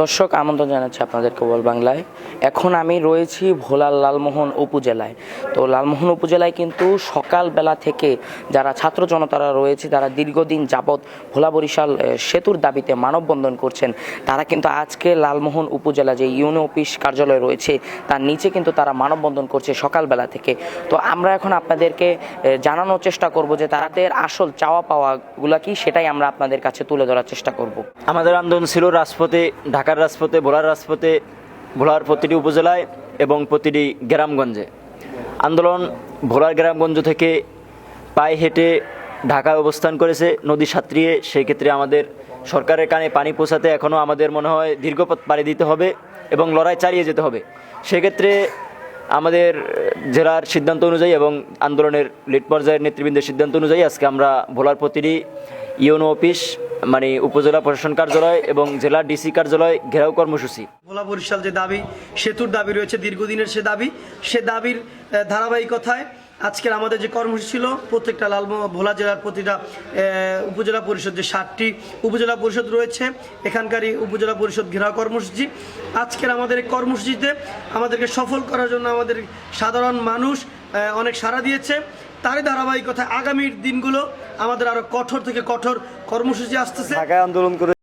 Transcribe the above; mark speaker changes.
Speaker 1: দর্শক আমন্ত্রণ জানাচ্ছি আপনাদের কেবল বাংলায়। এখন আমি রয়েছি ভোলার লালমোহন উপজেলায়। তো লালমোহন উপজেলায় কিন্তু সকালবেলা থেকে যারা ছাত্র জনতারা রয়েছে, তারা দীর্ঘদিন যাবৎ ভোলা বরিশাল সেতুর দাবিতে মানববন্ধন করছেন। তারা কিন্তু আজকে লালমোহন উপজেলা যে ইউনো অফিস কার্যালয় রয়েছে তার নিচে কিন্তু তারা মানববন্ধন করছে সকালবেলা থেকে। তো আমরা এখন আপনাদেরকে জানানোর চেষ্টা করব যে তাদের আসল চাওয়া পাওয়াগুলা কি, সেটাই আমরা আপনাদের কাছে তুলে ধরার চেষ্টা করব।
Speaker 2: আমাদের আন্দোলন ছিল রাজপথে, ঢাকার রাজপথে, ভোলার রাজপথে, ভোলার প্রতিটি উপজেলায় এবং প্রতিটি গ্রামগঞ্জে। আন্দোলন ভোলার গ্রামগঞ্জ থেকে পায়ে হেঁটে ঢাকায় অবস্থান করেছে নদী সাঁতরিয়ে। সেই ক্ষেত্রে আমাদের সরকারের কানে পানি পৌঁছাতে এখনও আমাদের মনে হয় দীর্ঘপথ পাড়ি দিতে হবে এবং লড়াই চালিয়ে যেতে হবে। সেক্ষেত্রে আমাদের জেলার সিদ্ধান্ত অনুযায়ী এবং আন্দোলনের লিড পর্যায়ের নেতৃবৃন্দের সিদ্ধান্ত অনুযায়ী আজকে আমরা ভোলার প্রতিটি ইউনো অফিস মানে উপজেলা প্রশাসন কার্যালয় এবং জেলা ডিসি কার্যালয় ঘেরাও কর্মসূচি।
Speaker 3: ভোলা বরিশাল যে দাবি, সেতুর দাবি রয়েছে দীর্ঘদিনের, সে দাবির ধারাবাহিকতায় আজকের আমাদের যে কর্মসূচি ছিল, প্রত্যেকটা ভোলা জেলার প্রতিটা উপজেলা পরিষদ, যে 7টি উপজেলা পরিষদ রয়েছে এখানকারই উপজেলা পরিষদ ঘেরাও কর্মসূচি। আজকের আমাদের এই কর্মসূচিতে আমাদেরকে সফল করার জন্য আমাদের সাধারণ মানুষ অনেক সাড়া দিয়েছে। তারই ধারাবাহিকতায় আগামী দিনগুলো আমাদের আরও কঠোর থেকে কঠোর কর্মসূচি আসতেছে।
Speaker 4: ঢাকায় আন্দোলন করে